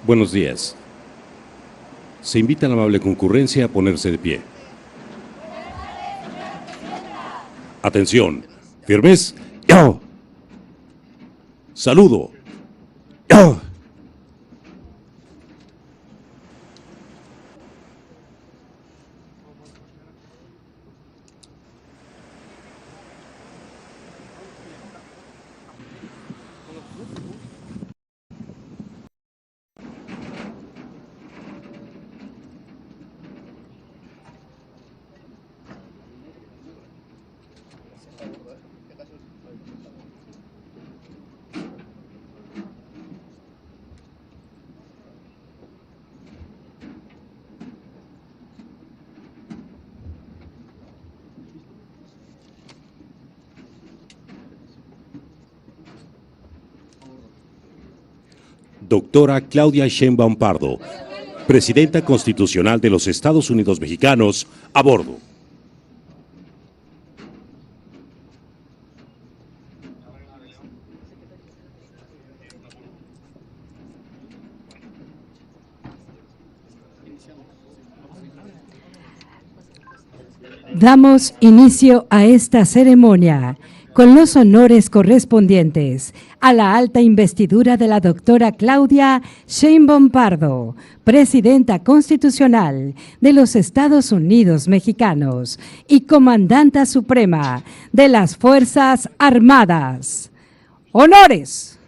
Buenos días. Se invita a la amable concurrencia a ponerse de pie. Atención. Firmes. ¡Ya! Saludo. ¡Ya! Doctora Claudia Sheinbaum Pardo, Presidenta Constitucional de los Estados Unidos Mexicanos, a bordo. Damos inicio a esta ceremonia con los honores correspondientes a la alta investidura de la doctora Claudia Sheinbaum Pardo, Presidenta Constitucional de los Estados Unidos Mexicanos y Comandanta Suprema de las Fuerzas Armadas. ¡Honores!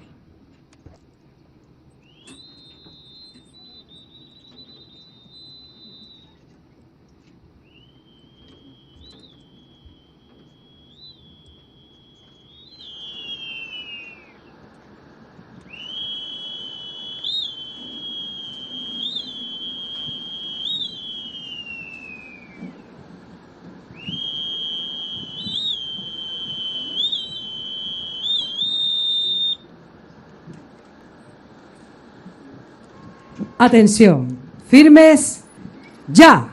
Atención, firmes, ya.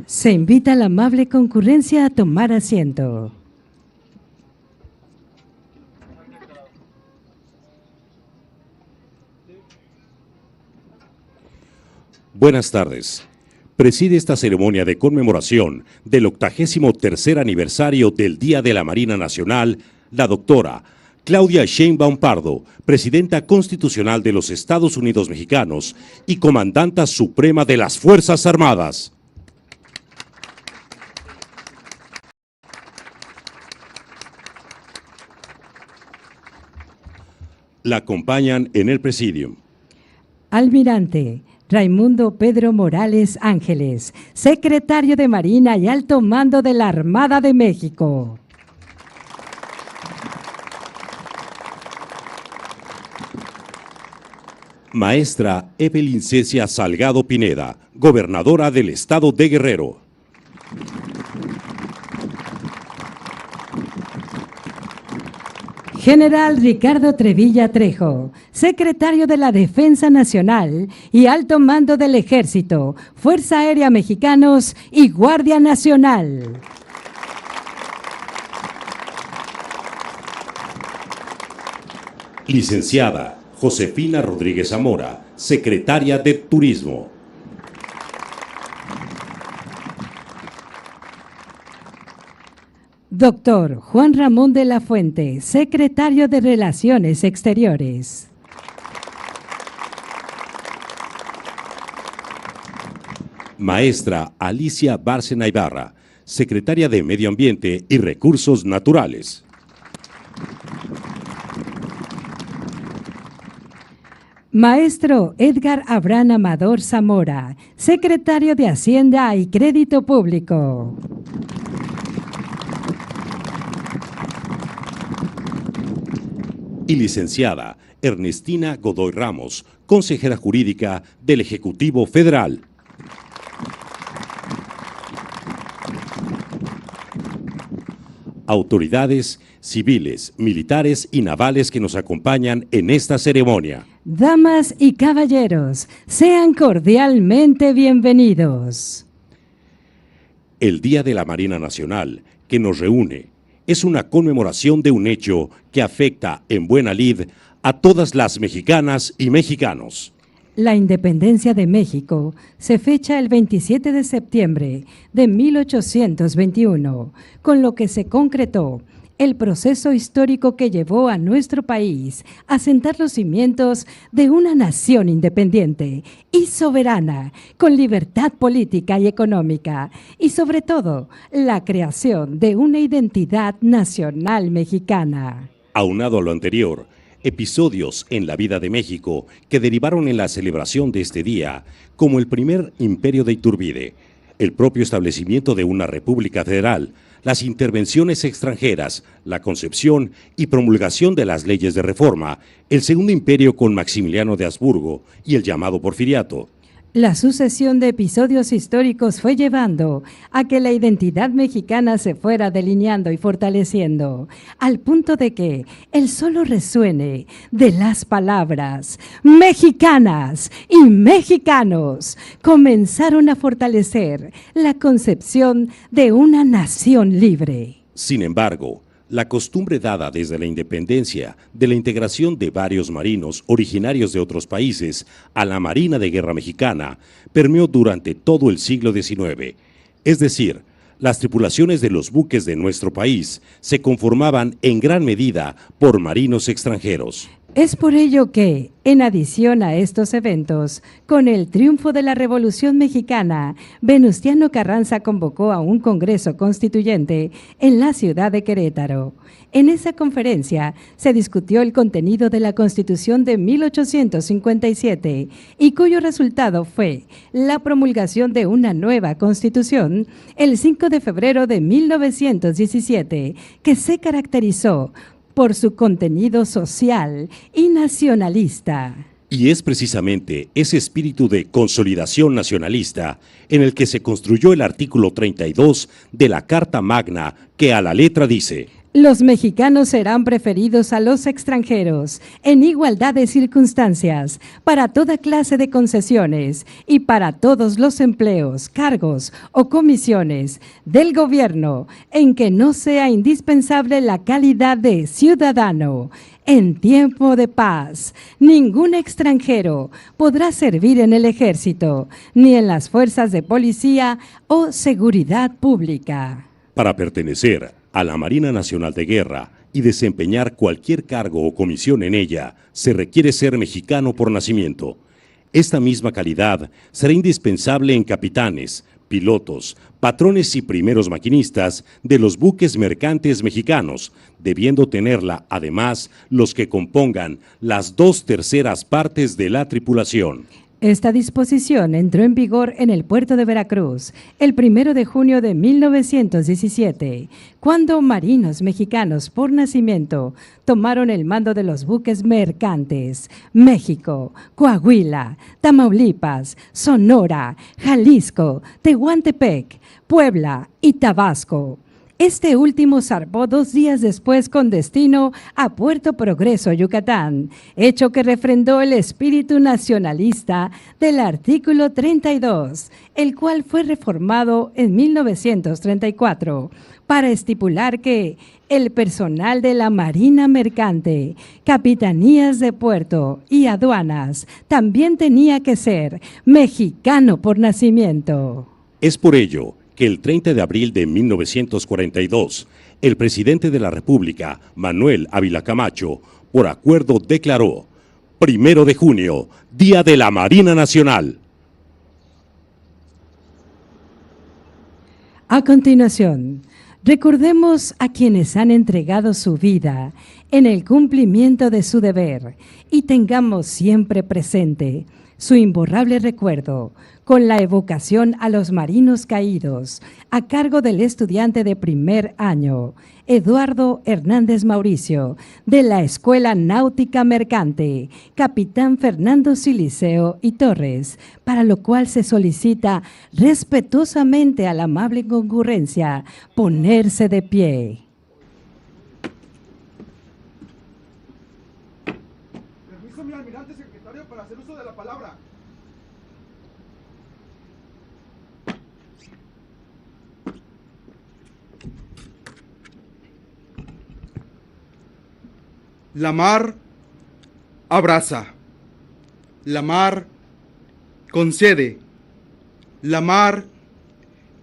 Se invita a la amable concurrencia a tomar asiento. Buenas tardes. Preside esta ceremonia de conmemoración del 83º aniversario del Día de la Marina Nacional, la doctora Claudia Sheinbaum Pardo, Presidenta Constitucional de los Estados Unidos Mexicanos y Comandanta Suprema de las Fuerzas Armadas. La acompañan en el presidium Almirante Raimundo Pedro Morales Ángeles, Secretario de Marina y Alto Mando de la Armada de México. Maestra Evelyn Cecia Salgado Pineda, Gobernadora del Estado de Guerrero. General Ricardo Trevilla Trejo, Secretario de la Defensa Nacional y Alto Mando del Ejército, Fuerza Aérea Mexicanos y Guardia Nacional. Licenciada Josefina Rodríguez Zamora, Secretaria de Turismo. Doctor Juan Ramón de la Fuente, Secretario de Relaciones Exteriores. Maestra Alicia Bárcena Ibarra, Secretaria de Medio Ambiente y Recursos Naturales. Maestro Edgar Abraham Amador Zamora, Secretario de Hacienda y Crédito Público. Y licenciada Ernestina Godoy Ramos, Consejera Jurídica del Ejecutivo Federal. Autoridades civiles, militares y navales que nos acompañan en esta ceremonia. Damas y caballeros, sean cordialmente bienvenidos. El Día de la Marina Nacional, que nos reúne, es una conmemoración de un hecho que afecta en buena lid a todas las mexicanas y mexicanos. La independencia de México se fecha el 27 de septiembre de 1821, con lo que se concretó el proceso histórico que llevó a nuestro país a sentar los cimientos de una nación independiente y soberana, con libertad política y económica, y sobre todo la creación de una identidad nacional mexicana. Aunado a lo anterior, episodios en la vida de México que derivaron en la celebración de este día, como el primer imperio de Iturbide, el propio establecimiento de una república federal, las intervenciones extranjeras, la concepción y promulgación de las leyes de reforma, el segundo imperio con Maximiliano de Habsburgo y el llamado Porfiriato. La sucesión de episodios históricos fue llevando a que la identidad mexicana se fuera delineando y fortaleciendo, al punto de que el solo resuene de las palabras mexicanas y mexicanos comenzaron a fortalecer la concepción de una nación libre. Sin embargo, la costumbre dada desde la independencia de la integración de varios marinos originarios de otros países a la Marina de Guerra Mexicana permeó durante todo el siglo XIX. Es decir, las tripulaciones de los buques de nuestro país se conformaban en gran medida por marinos extranjeros. Es por ello que, en adición a estos eventos, con el triunfo de la Revolución Mexicana, Venustiano Carranza convocó a un Congreso Constituyente en la ciudad de Querétaro. En esa conferencia se discutió el contenido de la Constitución de 1857 y cuyo resultado fue la promulgación de una nueva Constitución el 5 de febrero de 1917, que se caracterizó por su contenido social y nacionalista. Y es precisamente ese espíritu de consolidación nacionalista en el que se construyó el artículo 32 de la Carta Magna, que a la letra dice: los mexicanos serán preferidos a los extranjeros en igualdad de circunstancias para toda clase de concesiones y para todos los empleos, cargos o comisiones del gobierno en que no sea indispensable la calidad de ciudadano. En tiempo de paz, ningún extranjero podrá servir en el ejército ni en las fuerzas de policía o seguridad pública. Para pertenecer a la Marina Nacional de Guerra y desempeñar cualquier cargo o comisión en ella, se requiere ser mexicano por nacimiento. Esta misma calidad será indispensable en capitanes, pilotos, patrones y primeros maquinistas de los buques mercantes mexicanos, debiendo tenerla, además, los que compongan las 2/3 partes de la tripulación. Esta disposición entró en vigor en el puerto de Veracruz el 1 de junio de 1917, cuando marinos mexicanos por nacimiento tomaron el mando de los buques mercantes México, Coahuila, Tamaulipas, Sonora, Jalisco, Tehuantepec, Puebla y Tabasco. Este último zarpó 2 días después con destino a Puerto Progreso, Yucatán, hecho que refrendó el espíritu nacionalista del artículo 32, el cual fue reformado en 1934 para estipular que el personal de la Marina Mercante, capitanías de puerto y aduanas también tenía que ser mexicano por nacimiento. Es por ello que el 30 de abril de 1942, el presidente de la República, Manuel Ávila Camacho, por acuerdo declaró: 1 de junio, Día de la Marina Nacional. A continuación, recordemos a quienes han entregado su vida en el cumplimiento de su deber y tengamos siempre presente su imborrable recuerdo con la evocación a los marinos caídos a cargo del estudiante de primer año, Eduardo Hernández Mauricio, de la Escuela Náutica Mercante, capitán Fernando Siliceo y Torres, para lo cual se solicita respetuosamente a la amable concurrencia ponerse de pie. Permiso, mi almirante secretario, para hacer uso de la palabra. La mar abraza. La mar concede. La mar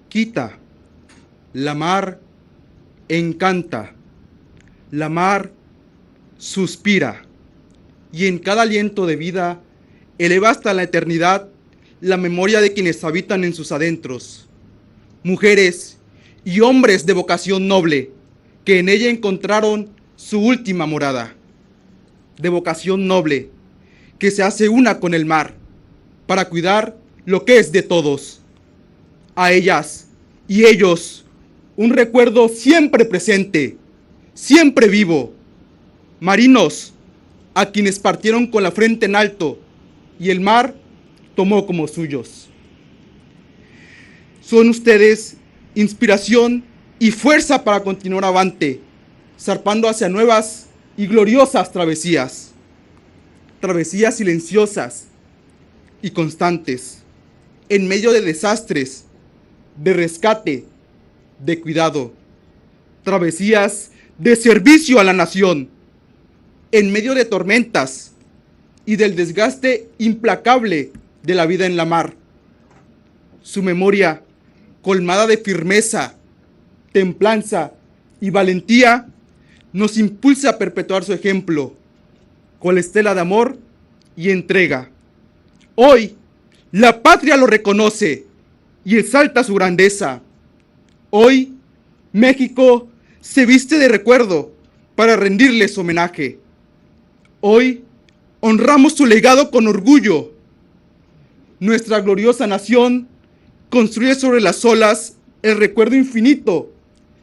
quita. La mar encanta. La mar suspira. Y en cada aliento de vida eleva hasta la eternidad la memoria de quienes habitan en sus adentros. Mujeres y hombres de vocación noble que en ella encontraron su última morada. De vocación noble que se hace una con el mar para cuidar lo que es de todos. A ellas y ellos un recuerdo siempre presente, siempre vivo. Marinos a quienes partieron con la frente en alto y el mar tomó como suyos. Son ustedes inspiración y fuerza para continuar avante, zarpando hacia nuevas y gloriosas travesías. Travesías silenciosas y constantes, en medio de desastres, de rescate, de cuidado. Travesías de servicio a la nación, en medio de tormentas y del desgaste implacable de la vida en la mar. Su memoria, colmada de firmeza, templanza y valentía, nos impulsa a perpetuar su ejemplo, con la estela de amor y entrega. Hoy, la patria lo reconoce y exalta su grandeza. Hoy, México se viste de recuerdo para rendirles homenaje. Hoy, honramos su legado con orgullo. Nuestra gloriosa nación construye sobre las olas el recuerdo infinito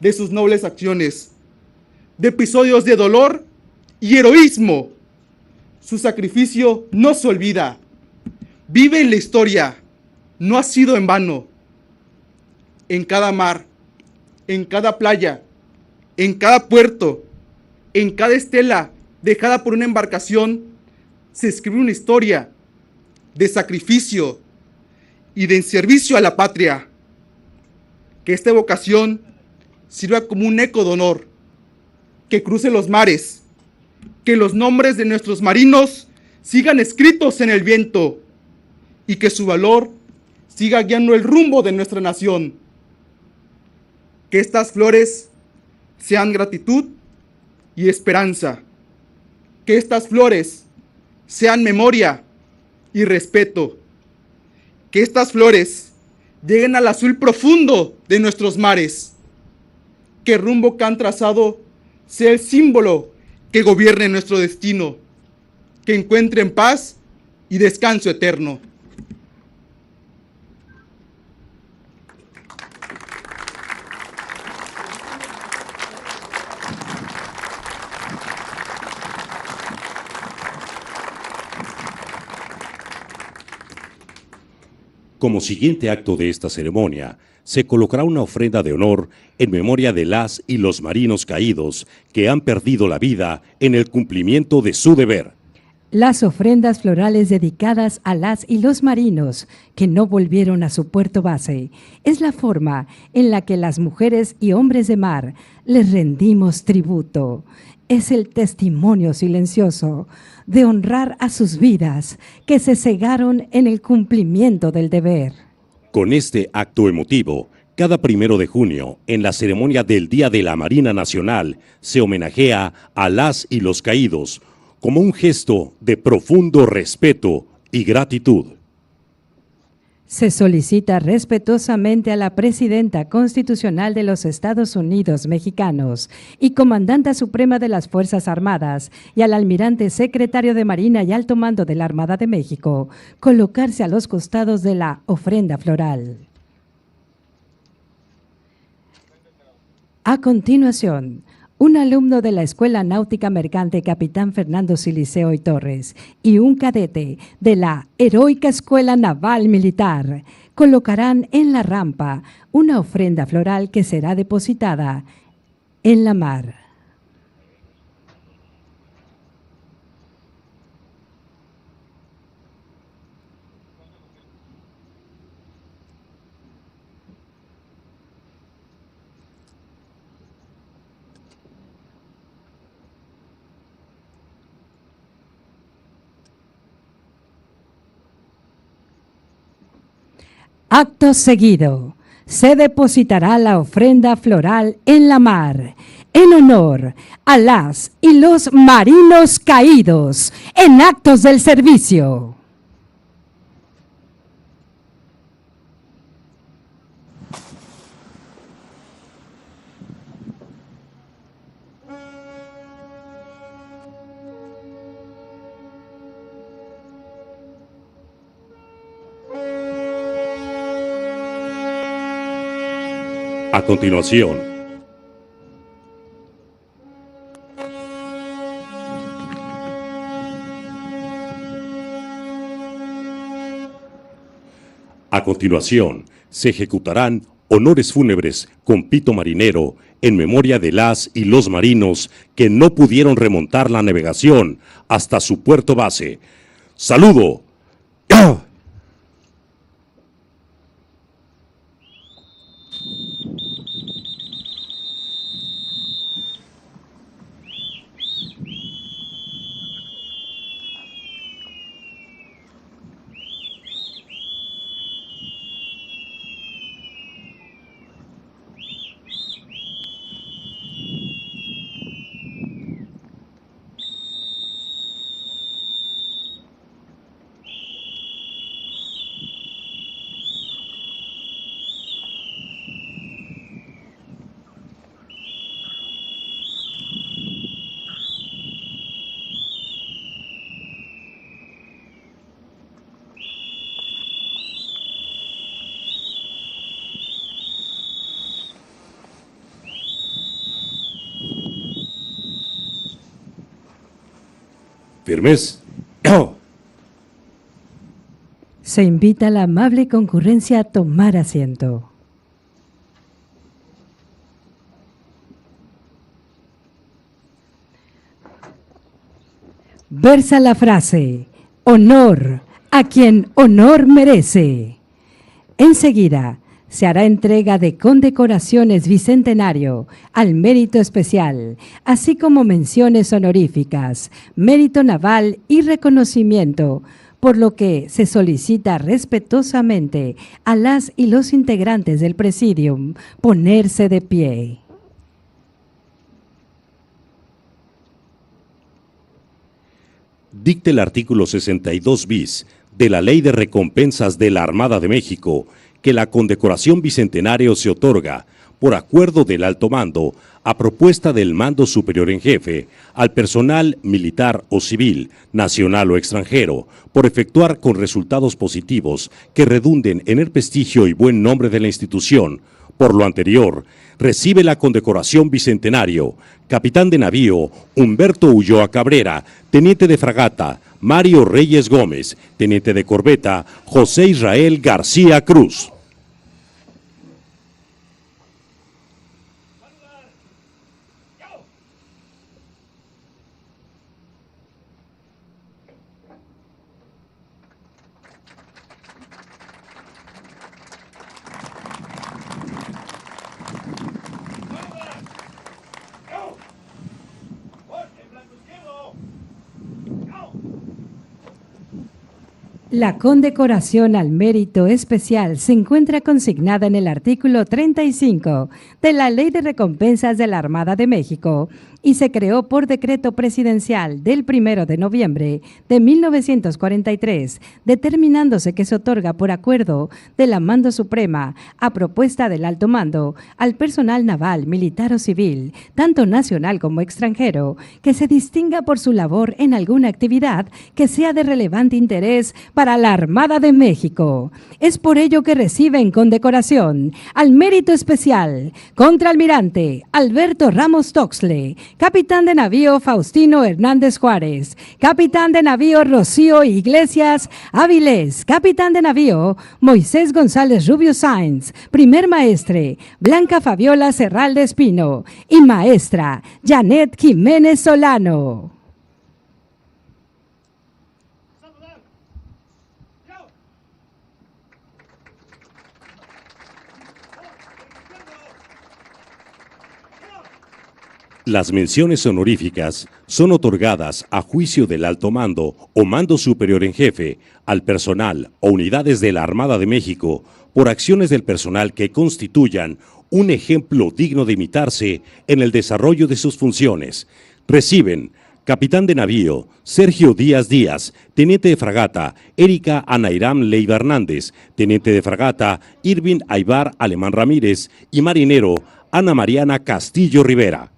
de sus nobles acciones, de episodios de dolor y heroísmo. Su sacrificio no se olvida. Vive en la historia. No ha sido en vano. En cada mar, en cada playa, en cada puerto, en cada estela dejada por una embarcación, se escribe una historia de sacrificio y de servicio a la patria. Que esta vocación sirva como un eco de honor, que cruce los mares, que los nombres de nuestros marinos sigan escritos en el viento y que su valor siga guiando el rumbo de nuestra nación. Que estas flores sean gratitud y esperanza. Que estas flores sean memoria y respeto. Que estas flores lleguen al azul profundo de nuestros mares. Que el rumbo que han trazado sea el símbolo que gobierne nuestro destino. Que encuentren paz y descanso eterno. Como siguiente acto de esta ceremonia, se colocará una ofrenda de honor en memoria de las y los marinos caídos que han perdido la vida en el cumplimiento de su deber. Las ofrendas florales dedicadas a las y los marinos que no volvieron a su puerto base es la forma en la que las mujeres y hombres de mar les rendimos tributo. Es el testimonio silencioso de honrar a sus vidas que se cegaron en el cumplimiento del deber. Con este acto emotivo, cada 1 de junio, en la ceremonia del Día de la Marina Nacional, se homenajea a las y los caídos como un gesto de profundo respeto y gratitud. Se solicita respetuosamente a la Presidenta Constitucional de los Estados Unidos Mexicanos y Comandanta Suprema de las Fuerzas Armadas y al Almirante Secretario de Marina y Alto Mando de la Armada de México colocarse a los costados de la ofrenda floral. A continuación, un alumno de la Escuela Náutica Mercante Capitán Fernando Siliceo y Torres y un cadete de la Heroica Escuela Naval Militar colocarán en la rampa una ofrenda floral que será depositada en la mar. Acto seguido, se depositará la ofrenda floral en la mar, en honor a las y los marinos caídos en actos del servicio. A continuación, se ejecutarán honores fúnebres con pito marinero en memoria de las y los marinos que no pudieron remontar la navegación hasta su puerto base. ¡Saludo! Firmes. Se invita a la amable concurrencia a tomar asiento. Versa la frase, honor a quien honor merece. Enseguida se hará entrega de condecoraciones bicentenario al mérito especial, así como menciones honoríficas, mérito naval y reconocimiento, por lo que se solicita respetuosamente a las y los integrantes del Presidium ponerse de pie. Dicta el artículo 62 bis de la Ley de Recompensas de la Armada de México que la condecoración bicentenario se otorga por acuerdo del alto mando a propuesta del mando superior en jefe al personal militar o civil, nacional o extranjero, por efectuar con resultados positivos que redunden en el prestigio y buen nombre de la institución. Por lo anterior, recibe la condecoración bicentenario capitán de navío Humberto Ulloa Cabrera, teniente de fragata Mario Reyes Gómez, teniente de corbeta José Israel García Cruz. La condecoración al mérito especial se encuentra consignada en el artículo 35 de la Ley de Recompensas de la Armada de México y se creó por decreto presidencial del 1 de noviembre de 1943, determinándose que se otorga por acuerdo de la Mando Suprema a propuesta del alto mando al personal naval, militar o civil, tanto nacional como extranjero, que se distinga por su labor en alguna actividad que sea de relevante interés para la Armada de México. Es por ello que reciben condecoración al mérito especial Contraalmirante Alberto Ramos Toxle, capitán de navío Faustino Hernández Juárez, capitán de navío Rocío Iglesias Avilés, capitán de navío Moisés González Rubio Sáenz, primer maestre Blanca Fabiola Serral de Espino y maestra Janet Jiménez Solano. Las menciones honoríficas son otorgadas a juicio del alto mando o mando superior en jefe al personal o unidades de la Armada de México por acciones del personal que constituyan un ejemplo digno de imitarse en el desarrollo de sus funciones. Reciben Capitán de Navío Sergio Díaz Díaz, Teniente de Fragata Erika Anairam Leiva Hernández, Teniente de Fragata Irving Aybar Alemán Ramírez y Marinero Ana Mariana Castillo Rivera.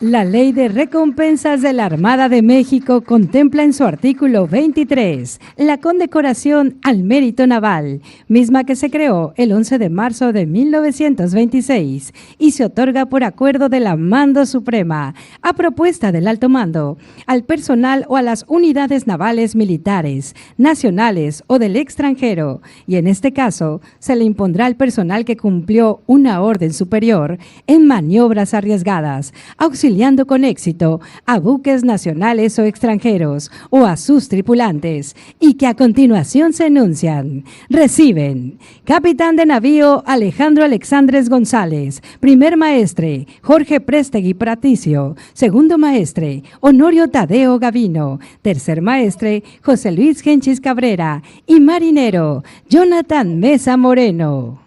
La Ley de Recompensas de la Armada de México contempla en su artículo 23 la condecoración al mérito naval, misma que se creó el 11 de marzo de 1926 y se otorga por acuerdo de la Mando Suprema, a propuesta del alto mando, al personal o a las unidades navales militares, nacionales o del extranjero, y en este caso se le impondrá al personal que cumplió una orden superior en maniobras arriesgadas, auxiliando con éxito a buques nacionales o extranjeros o a sus tripulantes y que a continuación se enuncian. Reciben Capitán de Navío Alejandro Alexandres González, Primer Maestre Jorge Prestegui Praticio, Segundo Maestre Honorio Tadeo Gavino, Tercer Maestre José Luis Genchis Cabrera y Marinero Jonathan Mesa Moreno.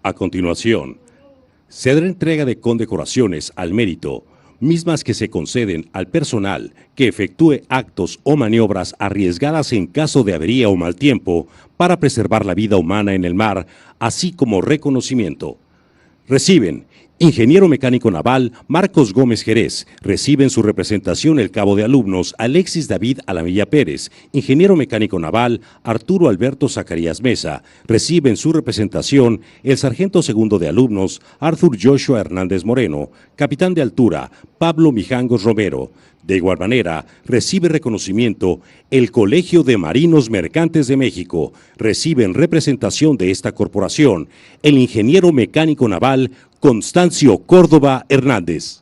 A continuación, se dará entrega de condecoraciones al mérito, mismas que se conceden al personal que efectúe actos o maniobras arriesgadas en caso de avería o mal tiempo para preservar la vida humana en el mar, así como reconocimiento. Reciben Ingeniero Mecánico Naval Marcos Gómez Jerez. Recibe en su representación el cabo de alumnos Alexis David Alamilla Pérez. Ingeniero Mecánico Naval Arturo Alberto Zacarías Mesa. Recibe en su representación el sargento segundo de alumnos Arthur Joshua Hernández Moreno. Capitán de altura Pablo Mijangos Romero. De igual manera, recibe reconocimiento el Colegio de Marinos Mercantes de México. Recibe en representación de esta corporación el Ingeniero Mecánico Naval Constancio Córdoba Hernández.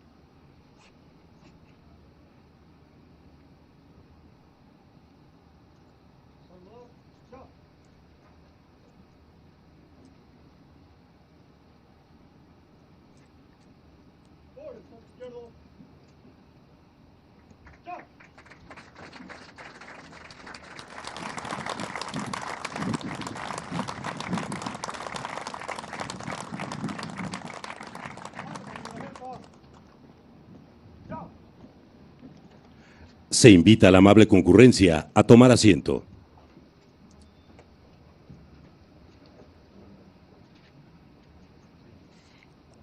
Se invita a la amable concurrencia a tomar asiento.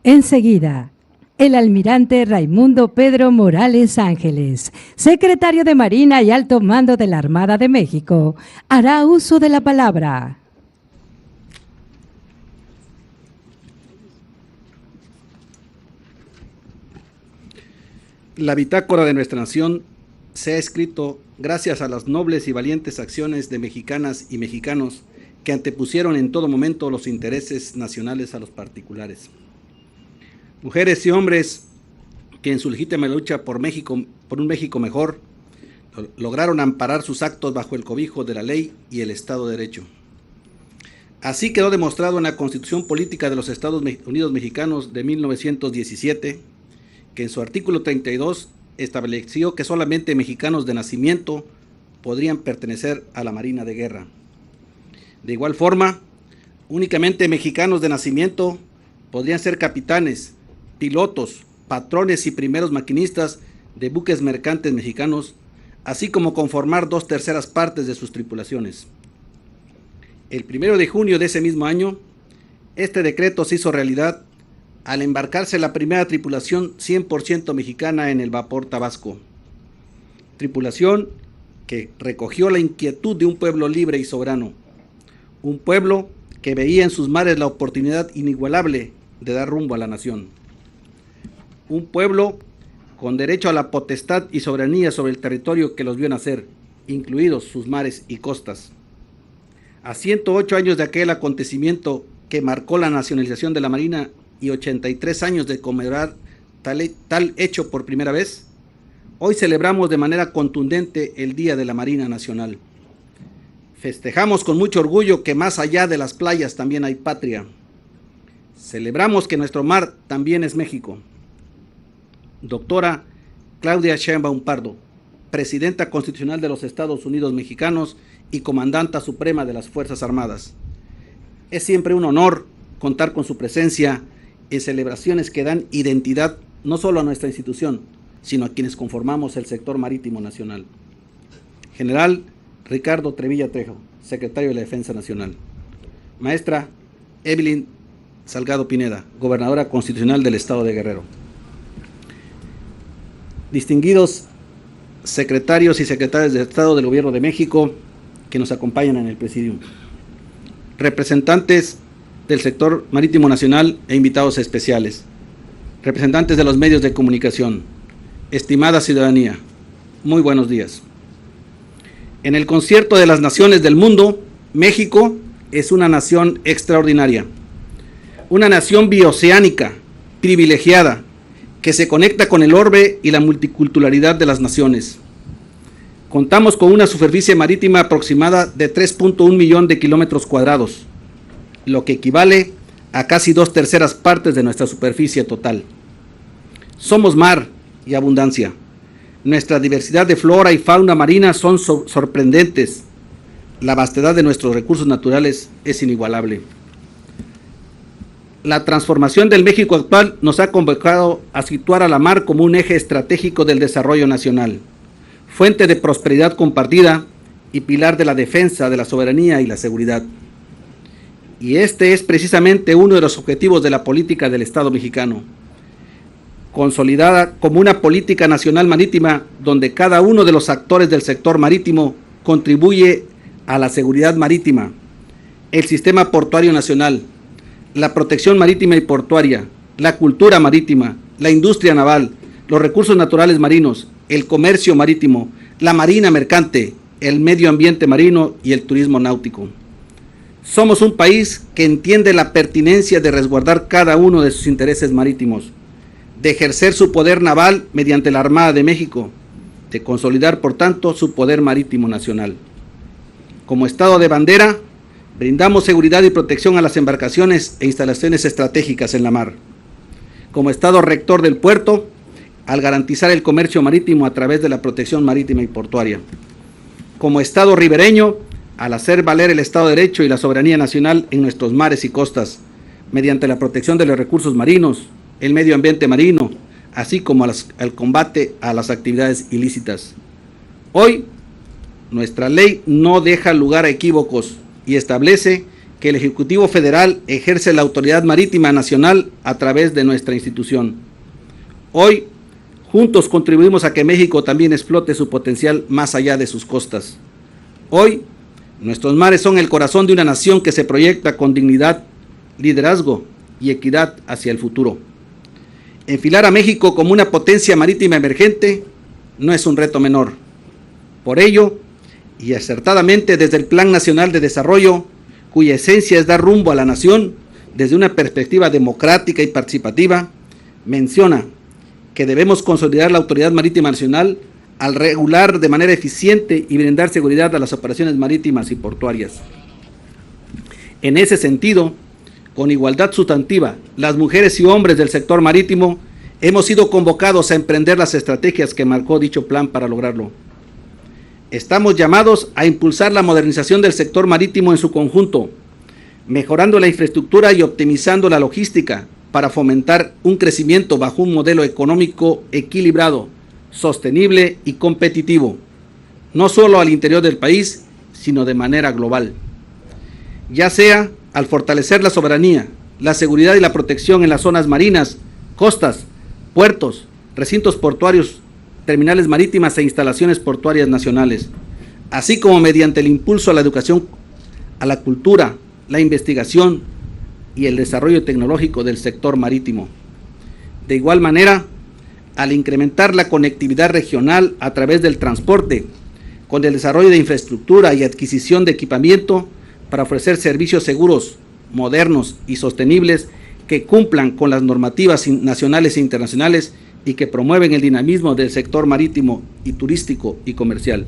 Enseguida, el almirante Raimundo Pedro Morales Ángeles, secretario de Marina y Alto Mando de la Armada de México, hará uso de la palabra. La bitácora de nuestra nación se ha escrito gracias a las nobles y valientes acciones de mexicanas y mexicanos que antepusieron en todo momento los intereses nacionales a los particulares. Mujeres y hombres que en su legítima lucha por México, por un México mejor, lograron amparar sus actos bajo el cobijo de la ley y el Estado de Derecho. Así quedó demostrado en la Constitución Política de los Estados Unidos Mexicanos de 1917, que en su artículo 32 estableció que solamente mexicanos de nacimiento podrían pertenecer a la Marina de Guerra. De igual forma, únicamente mexicanos de nacimiento podrían ser capitanes, pilotos, patrones y primeros maquinistas de buques mercantes mexicanos, así como conformar 2/3 partes de sus tripulaciones. El 1 de junio de ese mismo año, este decreto se hizo realidad al embarcarse la primera tripulación 100% mexicana en el vapor Tabasco. tripulación que recogió la inquietud de un pueblo libre y soberano, un pueblo que veía en sus mares la oportunidad inigualable de dar rumbo a la nación, un pueblo con derecho a la potestad y soberanía sobre el territorio que los vio nacer, incluidos sus mares y costas. A 108 años de aquel acontecimiento que marcó la nacionalización de la Marina y 83 años de conmemorar tal hecho por primera vez, hoy celebramos de manera contundente el Día de la Marina Nacional. Festejamos con mucho orgullo que más allá de las playas también hay patria. Celebramos que nuestro mar también es México. Doctora Claudia Sheinbaum Pardo, Presidenta Constitucional de los Estados Unidos Mexicanos y Comandanta Suprema de las Fuerzas Armadas. Es siempre un honor contar con su presencia en celebraciones que dan identidad no solo a nuestra institución, sino a quienes conformamos el sector marítimo nacional. General Ricardo Trevilla Trejo, Secretario de la Defensa Nacional. Maestra Evelyn Salgado Pineda, Gobernadora Constitucional del Estado de Guerrero. Distinguidos secretarios y secretarias de Estado del Gobierno de México que nos acompañan en el presidium. Representantes del sector marítimo nacional e invitados especiales. Representantes de los medios de comunicación. Estimada ciudadanía, muy buenos días. En el concierto de las naciones del mundo, México es una nación extraordinaria. Una nación bioceánica, privilegiada, que se conecta con el orbe y la multiculturalidad de las naciones. Contamos con una superficie marítima aproximada de 3.1 millones de kilómetros cuadrados, lo que equivale a casi 2/3 partes de nuestra superficie total. Somos mar y abundancia. Nuestra diversidad de flora y fauna marina son sorprendentes. La vastedad de nuestros recursos naturales es inigualable. La transformación del México actual nos ha convocado a situar a la mar como un eje estratégico del desarrollo nacional, fuente de prosperidad compartida y pilar de la defensa de la soberanía y la seguridad. Y este es precisamente uno de los objetivos de la política del Estado mexicano, consolidada como una política nacional marítima donde cada uno de los actores del sector marítimo contribuye a la seguridad marítima, el sistema portuario nacional, la protección marítima y portuaria, la cultura marítima, la industria naval, los recursos naturales marinos, el comercio marítimo, la marina mercante, el medio ambiente marino y el turismo náutico. Somos un país que entiende la pertinencia de resguardar cada uno de sus intereses marítimos, de ejercer su poder naval mediante la Armada de México, de consolidar, por tanto, su poder marítimo nacional. Como Estado de bandera, brindamos seguridad y protección a las embarcaciones e instalaciones estratégicas en la mar. Como Estado rector del puerto, al garantizar el comercio marítimo a través de la protección marítima y portuaria. Como Estado ribereño, al hacer valer el Estado de Derecho y la soberanía nacional en nuestros mares y costas, mediante la protección de los recursos marinos, el medio ambiente marino, así como al combate a las actividades ilícitas. Hoy, nuestra ley no deja lugar a equívocos y establece que el Ejecutivo Federal ejerce la autoridad marítima nacional a través de nuestra institución. Hoy, juntos contribuimos a que México también explote su potencial más allá de sus costas. Hoy, nuestros mares son el corazón de una nación que se proyecta con dignidad, liderazgo y equidad hacia el futuro. Enfilar a México como una potencia marítima emergente no es un reto menor. Por ello, y acertadamente desde el Plan Nacional de Desarrollo, cuya esencia es dar rumbo a la nación desde una perspectiva democrática y participativa, menciona que debemos consolidar la autoridad marítima nacional al regular de manera eficiente y brindar seguridad a las operaciones marítimas y portuarias. En ese sentido, con igualdad sustantiva, las mujeres y hombres del sector marítimo hemos sido convocados a emprender las estrategias que marcó dicho plan para lograrlo. Estamos llamados a impulsar la modernización del sector marítimo en su conjunto, mejorando la infraestructura y optimizando la logística para fomentar un crecimiento bajo un modelo económico equilibrado, sostenible y competitivo, no solo al interior del país, sino de manera global. Ya sea al fortalecer la soberanía, la seguridad y la protección en las zonas marinas, costas, puertos, recintos portuarios terminales marítimas e instalaciones portuarias nacionales, así como mediante el impulso a la educación, a la cultura, la investigación y el desarrollo tecnológico del sector marítimo. De igual manera, al incrementar la conectividad regional a través del transporte, con el desarrollo de infraestructura y adquisición de equipamiento para ofrecer servicios seguros, modernos y sostenibles que cumplan con las normativas nacionales e internacionales y que promueven el dinamismo del sector marítimo y turístico y comercial.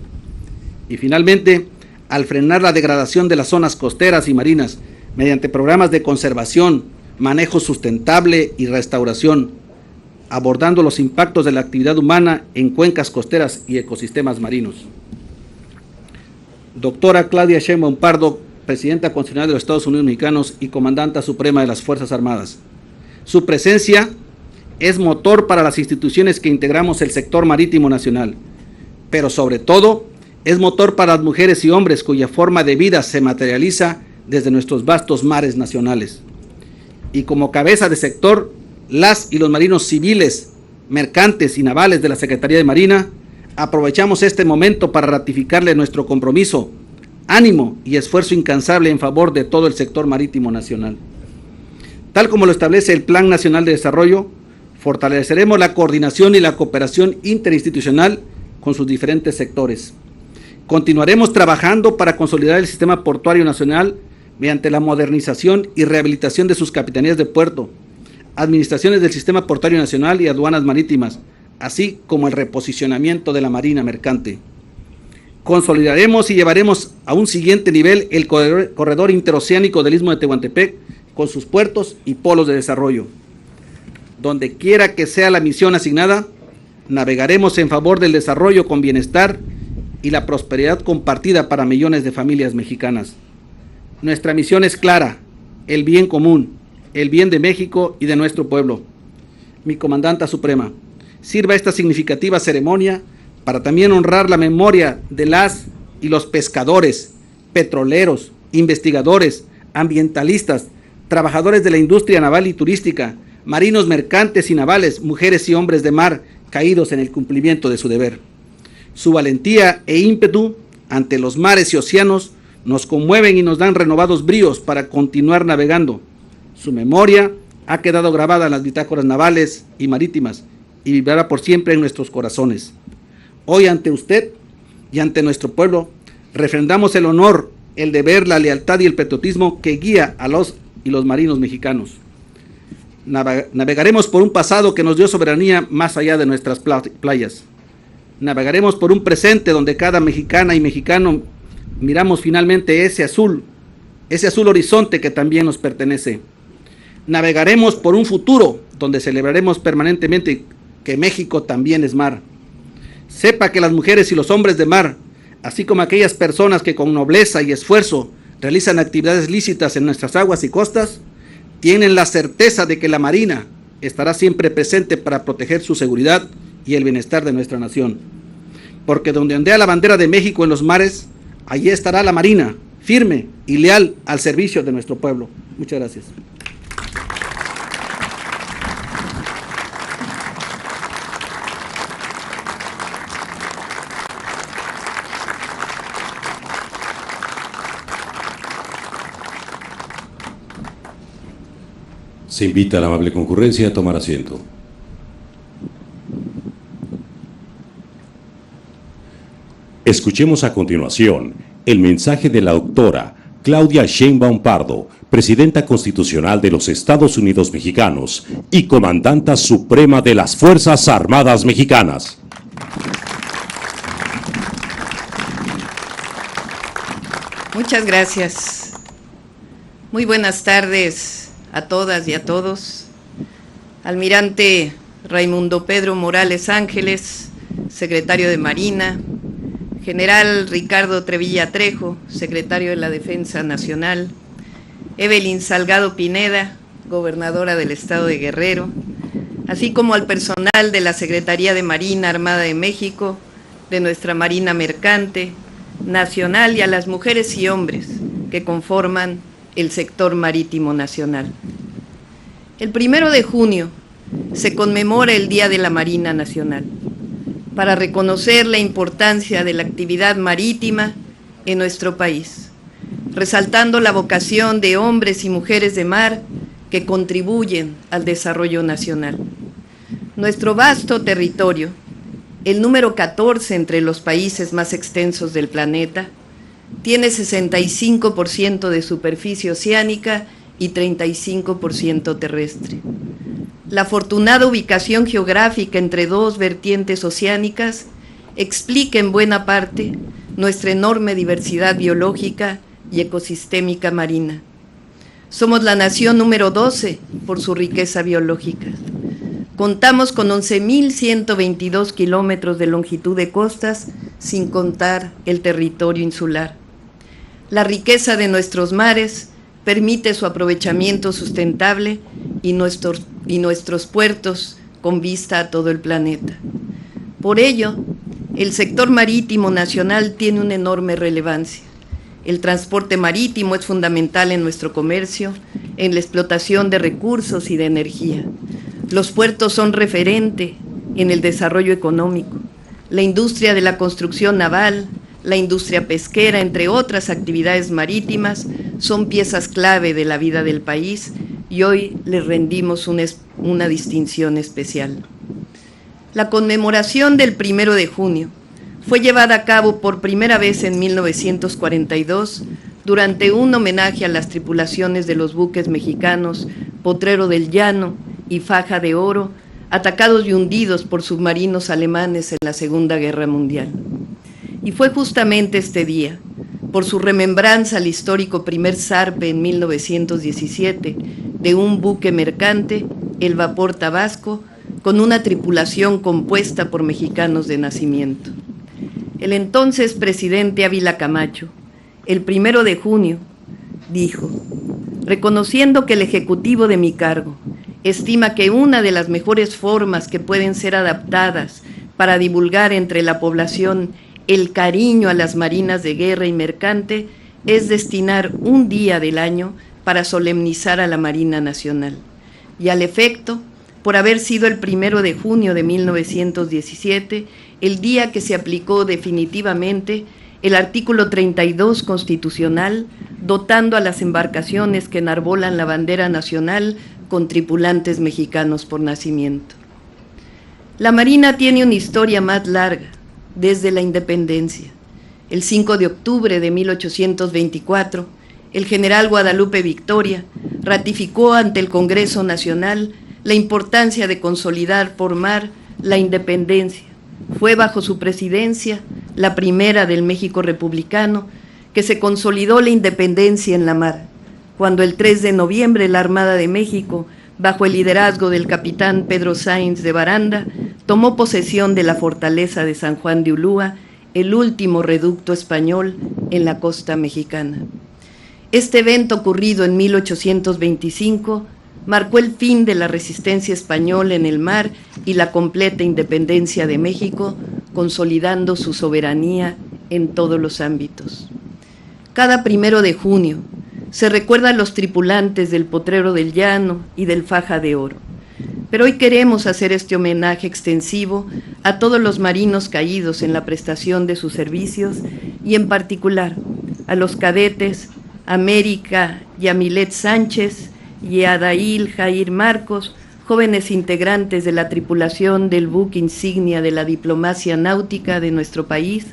Y finalmente, al frenar la degradación de las zonas costeras y marinas mediante programas de conservación, manejo sustentable y restauración, abordando los impactos de la actividad humana en cuencas costeras y ecosistemas marinos. Doctora Claudia Sheinbaum Pardo, Presidenta Constitucional de los Estados Unidos Mexicanos y Comandanta Suprema de las Fuerzas Armadas. Su presencia es motor para las instituciones que integramos el sector marítimo nacional, pero sobre todo es motor para las mujeres y hombres cuya forma de vida se materializa desde nuestros vastos mares nacionales. Y como cabeza de sector, las y los marinos civiles, mercantes y navales de la Secretaría de Marina, aprovechamos este momento para ratificarle nuestro compromiso, ánimo y esfuerzo incansable en favor de todo el sector marítimo nacional. Tal como lo establece el Plan Nacional de Desarrollo, fortaleceremos la coordinación y la cooperación interinstitucional con sus diferentes sectores. Continuaremos trabajando para consolidar el sistema portuario nacional mediante la modernización y rehabilitación de sus capitanías de puerto, administraciones del sistema portuario nacional y aduanas marítimas, así como el reposicionamiento de la marina mercante. Consolidaremos y llevaremos a un siguiente nivel el corredor interoceánico del Istmo de Tehuantepec con sus puertos y polos de desarrollo. Donde quiera que sea la misión asignada, navegaremos en favor del desarrollo con bienestar y la prosperidad compartida para millones de familias mexicanas. Nuestra misión es clara: el bien común, el bien de México y de nuestro pueblo. Mi Comandanta Suprema, sirva esta significativa ceremonia para también honrar la memoria de las y los pescadores, petroleros, investigadores, ambientalistas, trabajadores de la industria naval y turística, marinos mercantes y navales, mujeres y hombres de mar caídos en el cumplimiento de su deber. Su valentía e ímpetu ante los mares y océanos nos conmueven y nos dan renovados bríos para continuar navegando. Su memoria ha quedado grabada en las bitácoras navales y marítimas y vivirá por siempre en nuestros corazones. Hoy ante usted y ante nuestro pueblo refrendamos el honor, el deber, la lealtad y el patriotismo que guía a los y los marinos mexicanos. Navegaremos por un pasado que nos dio soberanía más allá de nuestras playas. Navegaremos por un presente donde cada mexicana y mexicano miramos finalmente ese azul horizonte que también nos pertenece. Navegaremos por un futuro donde celebraremos permanentemente que México también es mar. Sepa que las mujeres y los hombres de mar, así como aquellas personas que con nobleza y esfuerzo realizan actividades lícitas en nuestras aguas y costas, tienen la certeza de que la Marina estará siempre presente para proteger su seguridad y el bienestar de nuestra nación. Porque donde ondea la bandera de México en los mares, allí estará la Marina, firme y leal al servicio de nuestro pueblo. Muchas gracias. Se invita a la amable concurrencia a tomar asiento. Escuchemos a continuación el mensaje de la doctora Claudia Sheinbaum Pardo, Presidenta Constitucional de los Estados Unidos Mexicanos y Comandanta Suprema de las Fuerzas Armadas Mexicanas. Muchas gracias. Muy buenas tardes a todas y a todos. Almirante Raimundo Pedro Morales Ángeles, secretario de Marina, General Ricardo Trevilla Trejo, secretario de la Defensa Nacional, Evelyn Salgado Pineda, gobernadora del estado de Guerrero, así como al personal de la Secretaría de Marina Armada de México, de nuestra Marina Mercante, Nacional y a las mujeres y hombres que conforman el sector marítimo nacional. El 1 de junio se conmemora el Día de la Marina Nacional, para reconocer la importancia de la actividad marítima en nuestro país, resaltando la vocación de hombres y mujeres de mar que contribuyen al desarrollo nacional. Nuestro vasto territorio, el número 14 entre los países más extensos del planeta, tiene 65% de superficie oceánica y 35% terrestre. La afortunada ubicación geográfica entre dos vertientes oceánicas explica en buena parte nuestra enorme diversidad biológica y ecosistémica marina. Somos la nación número 12 por su riqueza biológica. Contamos con 11.122 kilómetros de longitud de costas, sin contar el territorio insular. La riqueza de nuestros mares permite su aprovechamiento sustentable y nuestros puertos con vista a todo el planeta. Por ello, el sector marítimo nacional tiene una enorme relevancia. El transporte marítimo es fundamental en nuestro comercio, en la explotación de recursos y de energía. Los puertos son referente en el desarrollo económico. La industria de la construcción naval, la industria pesquera, entre otras actividades marítimas, son piezas clave de la vida del país y hoy les rendimos una distinción especial. La conmemoración del 1 de junio fue llevada a cabo por primera vez en 1942 durante un homenaje a las tripulaciones de los buques mexicanos Potrero del Llano y Faja de Oro, atacados y hundidos por submarinos alemanes en la Segunda Guerra Mundial. Y fue justamente este día, por su remembranza al histórico primer zarpe en 1917 de un buque mercante, el vapor Tabasco, con una tripulación compuesta por mexicanos de nacimiento. El entonces presidente Ávila Camacho, el 1 de junio, dijo: reconociendo que el Ejecutivo de mi cargo estima que una de las mejores formas que pueden ser adaptadas para divulgar entre la población el cariño a las marinas de guerra y mercante es destinar un día del año para solemnizar a la Marina Nacional. Y al efecto, por haber sido el 1 de junio de 1917, el día que se aplicó definitivamente el artículo 32 constitucional, dotando a las embarcaciones que enarbolan la bandera nacional con tripulantes mexicanos por nacimiento. La Marina tiene una historia más larga, desde la independencia. El 5 de octubre de 1824, el general Guadalupe Victoria ratificó ante el Congreso Nacional la importancia de consolidar por mar la independencia. Fue bajo su presidencia, la primera del México republicano, que se consolidó la independencia en la mar, cuando el 3 de noviembre la Armada de México, bajo el liderazgo del capitán Pedro Sáenz de Baranda, tomó posesión de la fortaleza de San Juan de Ulúa, el último reducto español en la costa mexicana. Este evento, ocurrido en 1825, marcó el fin de la resistencia española en el mar y la completa independencia de México, consolidando su soberanía en todos los ámbitos. Cada 1 de junio se recuerda a los tripulantes del Potrero del Llano y del Faja de Oro, pero hoy queremos hacer este homenaje extensivo a todos los marinos caídos en la prestación de sus servicios y en particular a los cadetes América Yamilet Sánchez y Adail Jair Marcos, jóvenes integrantes de la tripulación del buque insignia de la diplomacia náutica de nuestro país,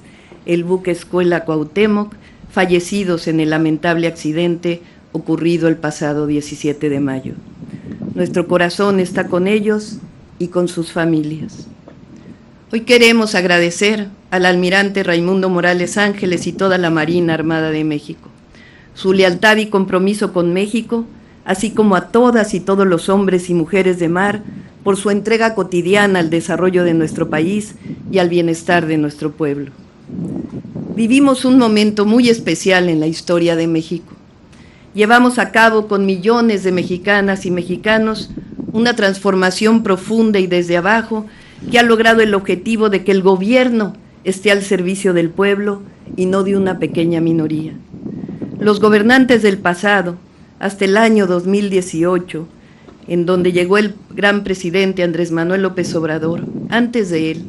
el buque Escuela Cuauhtémoc, fallecidos en el lamentable accidente ocurrido el pasado 17 de mayo. Nuestro corazón está con ellos y con sus familias. Hoy queremos agradecer al almirante Raimundo Morales Ángeles y toda la Marina Armada de México, su lealtad y compromiso con México, así como a todas y todos los hombres y mujeres de mar por su entrega cotidiana al desarrollo de nuestro país y al bienestar de nuestro pueblo. Vivimos un momento muy especial en la historia de México. Llevamos a cabo con millones de mexicanas y mexicanos una transformación profunda y desde abajo que ha logrado el objetivo de que el gobierno esté al servicio del pueblo y no de una pequeña minoría. Los gobernantes del pasado, hasta el año 2018, en donde llegó el gran presidente Andrés Manuel López Obrador, antes de él,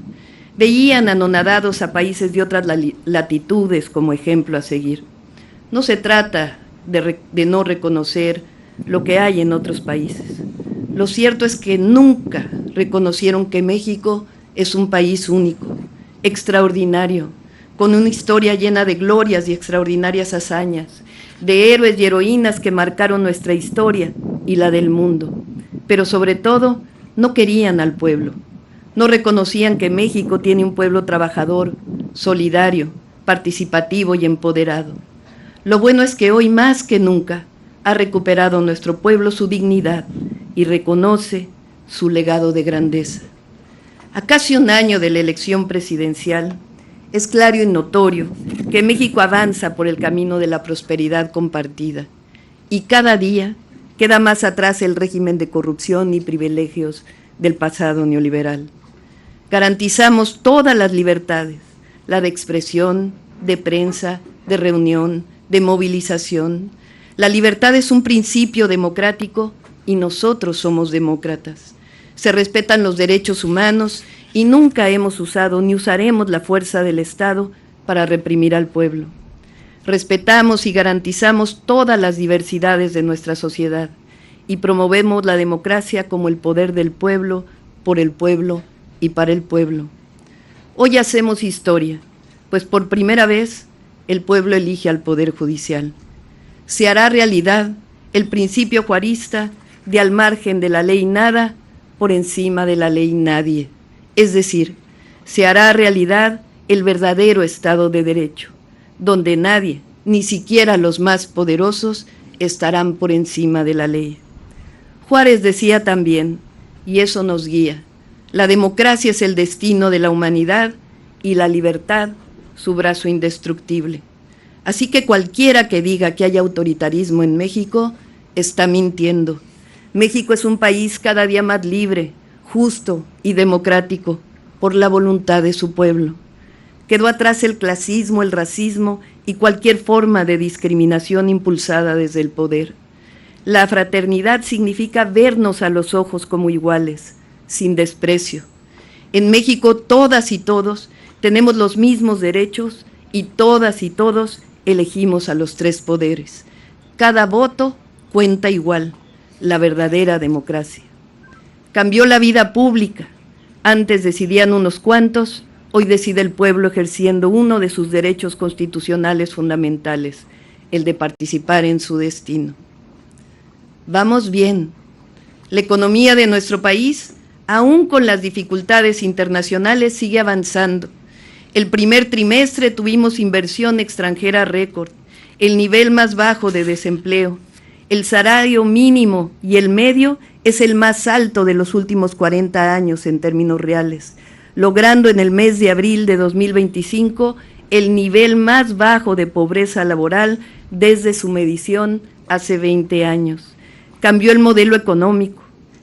Veían anonadados a países de otras latitudes como ejemplo a seguir. No se trata de no reconocer lo que hay en otros países. Lo cierto es que nunca reconocieron que México es un país único, extraordinario, con una historia llena de glorias y extraordinarias hazañas, de héroes y heroínas que marcaron nuestra historia y la del mundo. Pero sobre todo, no querían al pueblo. No reconocían que México tiene un pueblo trabajador, solidario, participativo y empoderado. Lo bueno es que hoy más que nunca ha recuperado nuestro pueblo su dignidad y reconoce su legado de grandeza. A casi un año de la elección presidencial, es claro y notorio que México avanza por el camino de la prosperidad compartida y cada día queda más atrás el régimen de corrupción y privilegios del pasado neoliberal. Garantizamos todas las libertades, la de expresión, de prensa, de reunión, de movilización. La libertad es un principio democrático y nosotros somos demócratas. Se respetan los derechos humanos y nunca hemos usado ni usaremos la fuerza del Estado para reprimir al pueblo. Respetamos y garantizamos todas las diversidades de nuestra sociedad y promovemos la democracia como el poder del pueblo, por el pueblo y para el pueblo. Hoy hacemos historia, pues por primera vez el pueblo elige al Poder Judicial. Se hará realidad el principio juarista de al margen de la ley nada, por encima de la ley nadie. Es decir, se hará realidad el verdadero Estado de Derecho, donde nadie, ni siquiera los más poderosos, estarán por encima de la ley. Juárez decía también, y eso nos guía, la democracia es el destino de la humanidad y la libertad su brazo indestructible. Así que cualquiera que diga que hay autoritarismo en México está mintiendo. México es un país cada día más libre, justo y democrático por la voluntad de su pueblo. Quedó atrás el clasismo, el racismo y cualquier forma de discriminación impulsada desde el poder. La fraternidad significa vernos a los ojos como iguales, sin desprecio. En México todas y todos tenemos los mismos derechos y todas y todos elegimos a los tres poderes. Cada voto cuenta igual, la verdadera democracia. Cambió la vida pública. Antes decidían unos cuantos, hoy decide el pueblo ejerciendo uno de sus derechos constitucionales fundamentales, el de participar en su destino. Vamos bien. La economía de nuestro país, aún con las dificultades internacionales, sigue avanzando. El primer trimestre tuvimos inversión extranjera récord, el nivel más bajo de desempleo. El salario mínimo y el medio es el más alto de los últimos 40 años en términos reales, logrando en el mes de abril de 2025 el nivel más bajo de pobreza laboral desde su medición hace 20 años. Cambió el modelo económico.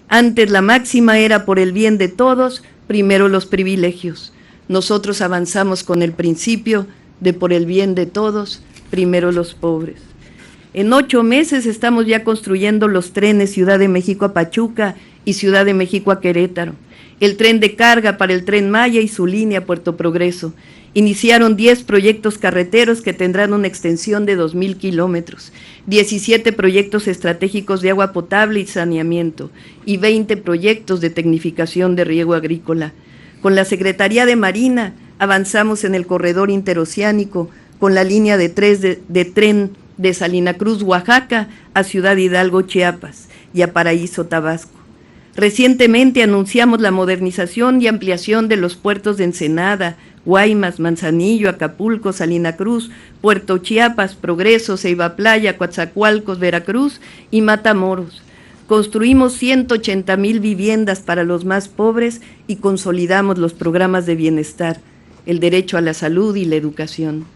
Antes la máxima era por el bien de todos, primero los privilegios. Nosotros avanzamos con el principio de por el bien de todos, primero los pobres. En 8 meses estamos ya construyendo los trenes Ciudad de México a Pachuca y Ciudad de México a Querétaro, el tren de carga para el Tren Maya y su línea Puerto Progreso. Iniciaron 10 proyectos carreteros que tendrán una extensión de 2,000 kilómetros, 17 proyectos estratégicos de agua potable y saneamiento y 20 proyectos de tecnificación de riego agrícola. Con la Secretaría de Marina avanzamos en el corredor interoceánico con la línea de tren de Salina Cruz, Oaxaca, a Ciudad Hidalgo, Chiapas, y a Paraíso, Tabasco. Recientemente anunciamos la modernización y ampliación de los puertos de Ensenada, Guaymas, Manzanillo, Acapulco, Salina Cruz, Puerto Chiapas, Progreso, Ceiba Playa, Coatzacoalcos, Veracruz y Matamoros. Construimos 180,000 viviendas para los más pobres y consolidamos los programas de bienestar, el derecho a la salud y la educación.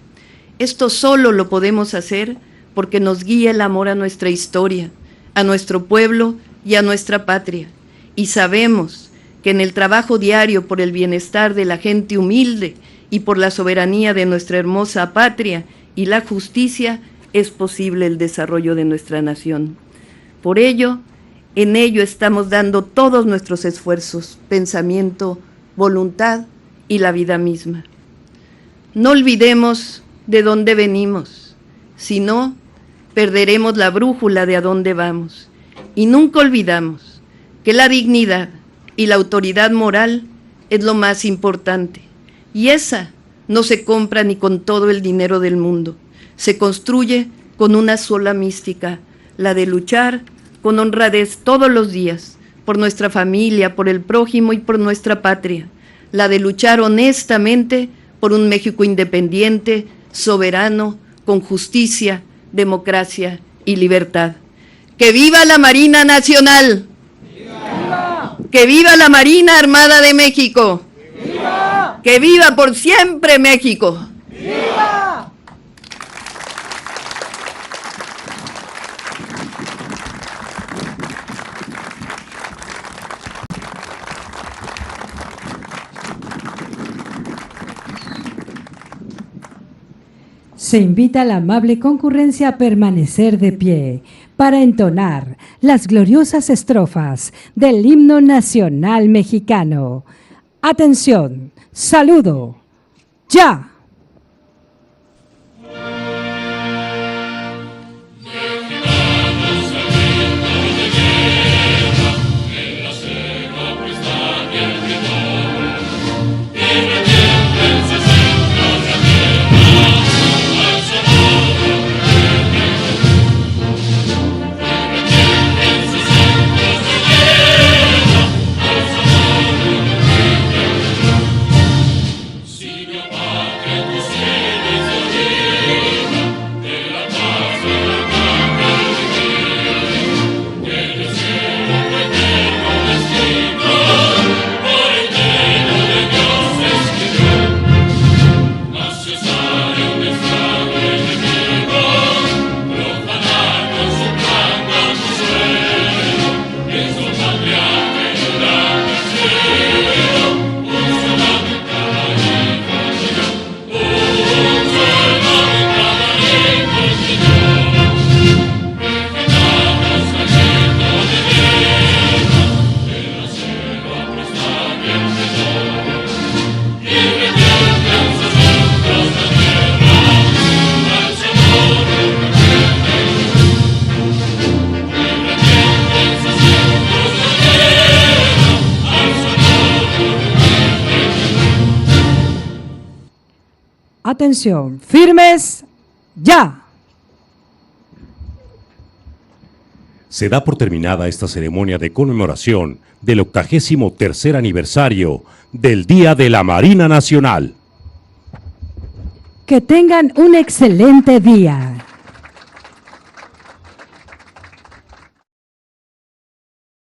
Esto solo lo podemos hacer porque nos guía el amor a nuestra historia, a nuestro pueblo y a nuestra patria. Y sabemos que en el trabajo diario por el bienestar de la gente humilde y por la soberanía de nuestra hermosa patria y la justicia es posible el desarrollo de nuestra nación. Por ello, en ello estamos dando todos nuestros esfuerzos, pensamiento, voluntad y la vida misma. No olvidemos de dónde venimos, si no, perderemos la brújula de a dónde vamos. Y nunca olvidamos que la dignidad y la autoridad moral es lo más importante. Y esa no se compra ni con todo el dinero del mundo. Se construye con una sola mística, la de luchar con honradez todos los días por nuestra familia, por el prójimo y por nuestra patria. La de luchar honestamente por un México independiente, soberano, con justicia, democracia y libertad. ¡Que viva la Marina Nacional! ¡Viva! ¡Que viva la Marina Armada de México! ¡Viva! ¡Que viva por siempre México! ¡Viva! Se invita a la amable concurrencia a permanecer de pie para entonar las gloriosas estrofas del himno nacional mexicano. Atención, saludo, ya. Atención, firmes, ya. Se da por terminada esta ceremonia de conmemoración del 83º aniversario del Día de la Marina Nacional. Que tengan un excelente día.